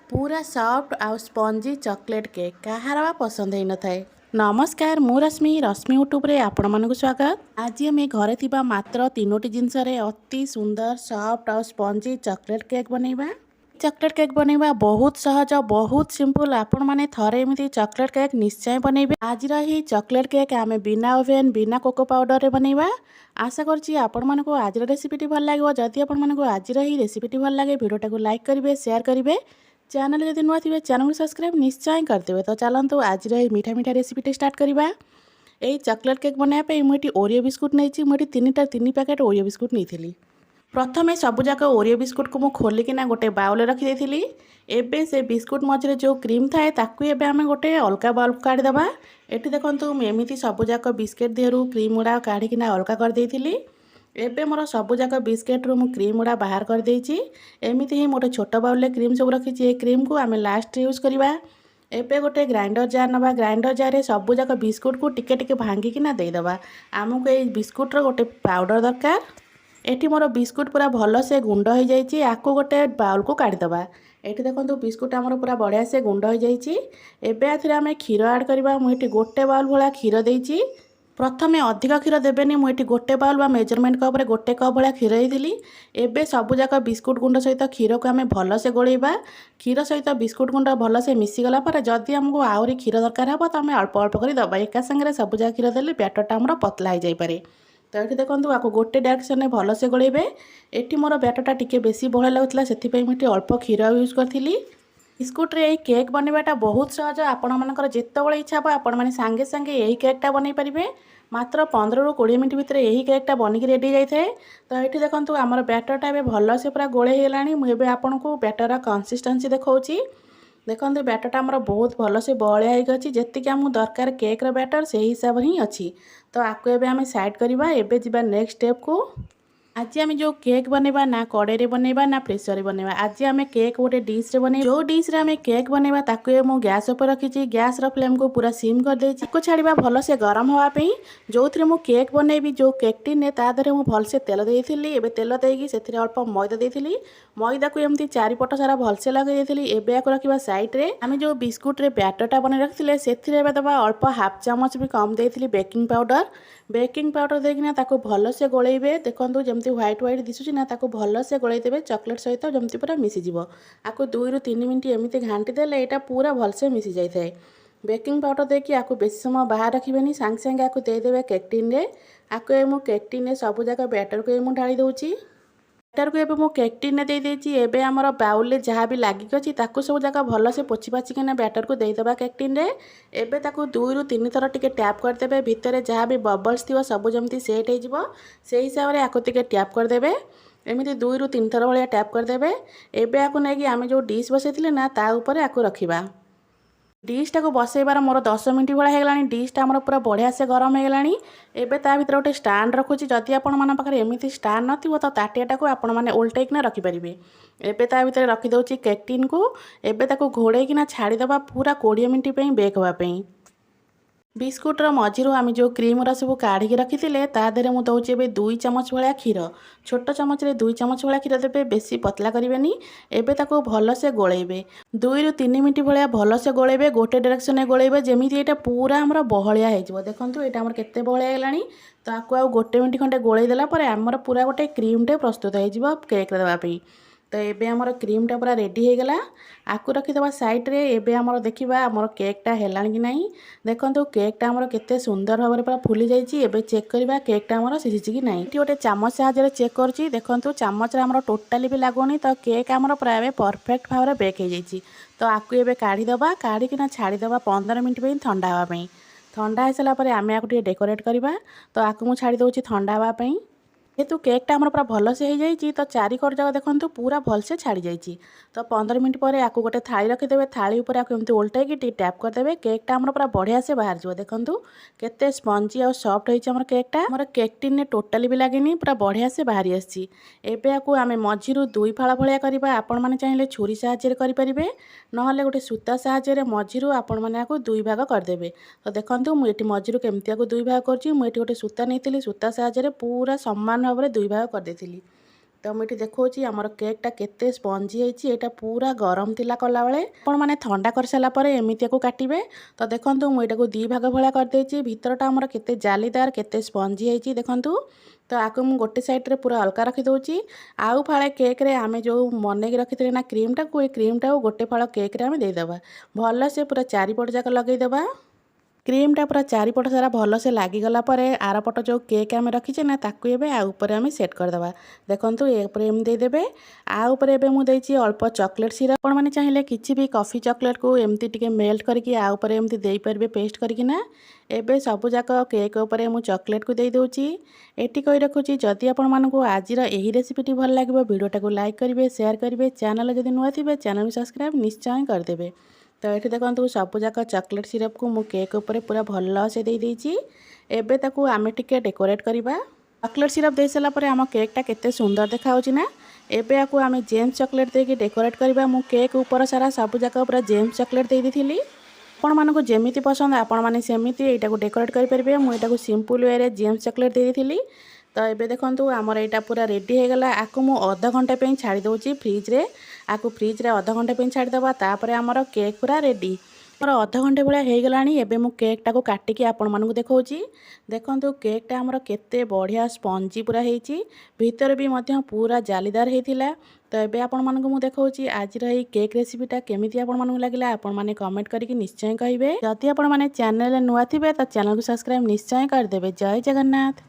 पूरा सॉफ्ट आउ spongy chocolate cake कहार पसंद ही न थाए। नमस्कार, मु रश्मि यूट्यूब आपण मानक स्वागत। आज आम घरे थिबा मात्र 3टी जिनस अति सुंदर सॉफ्ट आउ स्पंजी चॉकलेट केक बनैबा। चॉकलेट केक बनैबा बहुत सहज, बहुत सिंपल। आपण माने थरे एमती चॉकलेट केक निश्चय बनैबे। आज रही चॉकलेट केक आम बिना ओवेन बिना कोको पाउडर रे बनैबा। आशा करछि आपण मानको आज रेसिपीटी भल लागिवो। जदि आपण मानको आज रही रेसिपीटी भल लागे वीडियोटा को लाइक करिवे, शेयर करिवे। चैनल जदि नुआ थे चैनल को सब्सक्राइब निश्चय करदेवे। तो चलतु आज मीठा मीठा रेसिपीटी स्टार्ट करवा। यही चॉकलेट केक बनाया मुझे ओरियो बिस्कुट नहीं, मुझे तीन पैकेट ओरियो बिस्कुट नहीं। प्रथमे सबुजाक ओरियो बिस्कुट को मुझे खोलिकिना गोटे बाउल रखिदेली। एबे से बिस्कुट मझे जो क्रीम थाए ताकू एबे आमे गोटे अलगा बाउल काढ़ीदबा। एठी देखंतु एमिति सबुजाक बिस्कुट देहरु क्रीम गुड़ा काढ़िकिना अलगा कर देइथिली। एबे मोर सबुजाक बिस्केट रू क्रीम गुड़ा बाहर कर देइछि। एमिति ही मोटे छोट बाउल रे क्रीम सब रखी। ए क्रीम को आमे लास्ट यूज करवा। एबे गोटे ग्राइंडर जार नवा। ग्राइंडर जार रे सबुजाक बिस्कुट को टिके टिके भांगिकिना देइदबा। आमको ए बिस्कुट रो गोटे पाउडर दरकार। एठी मोर बिस्कुट पूरा भल से गुंड हो जाइछि। आकु गोटे बाउल को काढ़ीदबा। एठी देखंतु बिस्कुट आमर पूरा बढ़िया से गुंड हो जाइछि। एबे आथिरे आमे क्षीर ऐड करबा। मु एठी गोटे बाउल भला क्षीर देइछि। प्रथमे अधिक क्षीर देबेनी। मुझे गोटे बाउल बा मेजरमेंट कप रे गोटे कप भाया क्षीर देइथिली। एबे सबुजाक बिस्कुट गुंड सहित क्षीर को आमे भल से गोलेइबा। क्षीर सहित बिस्कुट गुंड भल से मिसीगला पर जदि आमको आहरी क्षीर दरकार हे तो आम अल्प अल्प कर दबा। एका संगे सबुजाक क्षीर देले बैटरटा आमर पतला हो जाई पारे। तो ये देखो आपको गोटे डायरेक्शन में भल से गोलेबे। एटी मोर बैटरटा टिके बेसी बहल लगुला से मुझे अल्प क्षीर यूज करी। बिस्कुट रे केक बनवाटा बहुत सहज। आपण मानकर जितेबाला इच्छा हे आपण मैंने सांगे सांगे यही केकटा बनई पारे। मात्र 15 ରୁ 20 मिनट भितर यही केकटा बनिक रेडी जाए। तो ये देखो आमर बैटरटा ए भल से पूरा गोले होगा। आपन को बैटर कंसिस्टेंसी देखौछि। देखो बैटरटा आमर बहुत भल से बहलिया होगी। जी आमको दरकार केक रो बैटर से हिसाब ही अच्छी। तो आपको एबे आमे साइड करवा। एबे जिबा नेक्स्ट स्टेप को। आज आम जो केक बनवा ना कड़े बनवा ना प्रेसर बनवा। आज आम केक गोटे डिश रे बने। जो डिश रे आम केक बनवा ताकू मु गैस ऊपर रखी। गैस रो फ्लेम को पूरा सिम कर देछि। को छाड़िबा भल से गरम होवा पई। जो थरे मु केक बनैबी जो केक टी ने ता देरे मु भल से तेल देइथिली। एबे तेल देइकी सेथिरे अल्प मैदा देइथिली। मैदा को एमती चारिपट सारा भल से लगे देइथिली। एबे आको रखिबा साइड रे। आम जो बिस्कुट रे बैटरटा बने रखिथिले सेथिरे एबे दबा अल्प हाफ चामच भी कम देइथिली बेकिंग पाउडर। बेकिंग पाउडर देकिना ताको भल से गोलेइबे। देखंतु जेमती व्हाइट व्हाइट दिसुची ना ताको भल से गोलेइ देबे चॉकलेट सहित जमती पूरा मिसी जिवो। आको 2 ରୁ 3 मिनिट एमिति घांटी देले एटा पूरा भल से मिसी जाई थाए। बेकिंग पाउडर देकी आको बेसी समय बाहर रखिबेनी। सांग सांग आको दे देबे केक टिन रे। आको एमु केक टिन रे सब जाका बैटर को एमु ढाली दउची। बैटर को एबे मु केक टिन रे दे देची। एबे हमर बाउल रे जहा भी लागि गछि ताको सब जाका भल से पोछि पाछि केना बैटर को दे देबा केक टिन रे। एबे ताको 2 ରୁ 3 थर टिके टैप कर देबे। भितरे जहा भी बबल्स थिबो सब जमती सेट हे जिवो। से हिसाब रे आको टिके टैप कर देबे। एमिति 2 ରୁ 3 थर भाया टैप कर देबे। एबे आको नै कि आमे जो डिश बसैथिले ना ता ऊपर आको रखिबा। डिशटा को बसैबार मोर 10 मिनट भाया होगलानी। डिशटा आमर पूरा बढ़िया से गरम होगलानी। एबे ता भितर गोटे स्टैंड रखुची। जदि आपण मन पाखरे एमिति स्टैंड नथिबो तो ताटियाटा को आपण माने उल्टेकिना रखि परिबे। एबे ता भितर रखि दउची केक टिन को। एबे ताको घोड़ेकिना छाड़ी दबा पूरा 20 मिनट पई बेक होवा पई। बिस्कुट रो मझिरू आम जो क्रीम रा सब काढ़ी रखिथिले ता देरे मु दउची एबे 2 चमच भाया क्षीर। छोट चमच रे 2 चमच भाया क्षीर देबे। बेसी पतला करिवेनी। एबे ताको भल से गोलेइबे। 2 ରୁ 3 मिनिट भाया भल से गोलेइबे। गोटे डायरेक्शन में गोलेइबे जेमिति एटा पूरा हमर बहलिया हे जिवो। देखंतु एटा हमर केते बहलिया हेलानी। तो आको आ गोटे मिनिट खंडे गोलेइ देला परे हमर पूरा गोटे क्रीम टे प्रस्तुत हे जिवो केक रे देबा पई। तो एबे हमर क्रीमटा पूरा रेडी हो गला। आकु रखिदेबा साइड रे। एबे हमर देखिबा हमर केकटा हेलानी कि नाही। देखंतु केकटा हमर केते सुंदर भाबरे पूरा फुली जाईची। एबे चेक करबा केकटा हमर सिझिची कि नाही। एठी गोटे चामच साहाय्य रे चेक करची। देखंतु चामच रे हमर टोटली भी लागोनी। तो केक हमर प्राय परफेक्ट भाबरे बेक हो जाईची। तो आकु एबे काढी दबा। काढी किना छाड़ी दबा 15 मिनिट पई ठंडा हवा पई। ठंडा हे सला परे आमे आकु टे डेकोरेट करबा। तो आकु मु छाड़ी दउची ठंडा हवा पई। जेहेतु केकटा आमर पूरा भल से हो जाइए तो चारिकड़ जगह देखो पूरा भल से छाड़ी जाइए। तो 15 मिनिट पर आपको गोटे थाली रखिदेवे। थाली उपर आपको एमती उल्टाई टैप करदेवे। केकटा आमर पूरा बढ़िया से बाहर जाव। देखो केते स्पंजी और सॉफ्ट होइछि आमर केकटा। आमर केक टिन ने टोटाली भी लागेनी। पूरा बढ़िया से बाहरी आछि। एबे आपको आमे मझिरू 2 फाळ भलिया करबा। आपण माने चाहिले छुरी साहाय्य करि परिबे। नहले गोटे सूता साहाय्य मझिरू आपण माने आको 2 भाग करदेबे। तो देखंतु मु एठी मझिरू केमती आको 2 भाग करछि। मु एठी गोटे सूता नेइतिली। सूता साहाय्य पूरा समान भाव में 2 भाग कर देथिली। तो मुझे देखा आमर केकटा केते स्पंजी होती यहाँ पूरा गरम थिला कला बेले आपण मैंने ठंडा कर सारा पर एमती को काटे। तो देखो मुझे दी भाग भाया करदे भितरटा आमर केते जालीदार केते स्पंजी होती देखूँ। तो आपको मुझे गोटे साइड रे पूरा अलगा रखीदे आउ फाड़े केक रे आमे जो मन रखी ना क्रीमटा को क्रीमटा गोटे फाड़ केक रे आमे देदेबा भल से पूरा चारिपट जाक लगेदेबा। क्रीमटा पूरा चारिपट सारा भल से लगिगला आरपट जो केक आम रखीचे ना ताकू एबे आ ऊपर आम सेट करदे देखूँ एम देदेबे आउपर एबे मुझे अल्प चॉकलेट सिरप आपण मैंने चाहिए किसी भी कॉफी चॉकलेट को एमती टिके मेल्ट करके आउपर एमती दे पारे पेस्ट करकिना एबे सबुजाक केक उपर मु चॉकलेट को दे दूची। एटी कही रखुची जदि आपण मानकु आजिर एही रेसिपीटी भल लागिबो वीडियोटा को लाइक करेंगे शेयर करेंगे चैनल जदि नुआ थे चैनल को सब्सक्राइब निश्चय करदेवे। तो ये देखो सबुजाक चॉकलेट सिरप को मु केक उपर पूरा भल से दे देइची। एबे ताकू आमे टिके डेकोरेट करबा चॉकलेट सिरप दे सारा पर आम केकटा केते सुंदर देखाउची ना। एबे आकू आमे जेम्स चॉकलेट देके डेकोरेट करबा मु केक ऊपर सारा सबुजाक पूरा जेम्स चॉकलेट दे देथिली आपण मानकु जेमिति पसंद आपण माने सेमिति एटा को डेकोरेट करि परबे। मु एटा को सिंपल वे रे जेम्स चॉकलेट दे देथिली। तो ये देखो आमर यहाँ पूरा रेडी हो गला आपको मु आधा घंटा पे छाड़ी दूची फ्रिज रे आपको फ्रिज रे आधा घंटा पे छाड़ीदबा तापर आमर केक पूरा रेडी मोर आधा घंटे भाया हो गलानी। एबे मु केकटा को काटिकी आपण मानकु देखौची देखंतु केकटा आमर केते बढ़िया स्पंजी पूरा हेची भितर भी मध्य पूरा जालीदार हेतिला। तो एबे आपण मानकु मु देखौची आजिर एई केक रेसिपीटा केमिति आपण मानकु लागिला आपण माने कमेंट करके निश्चय कहिबे। जदि आपण माने चैनल नुआ थिबे तो चैनल को सब्सक्राइब निश्चय कर देबे। जय जगन्नाथ।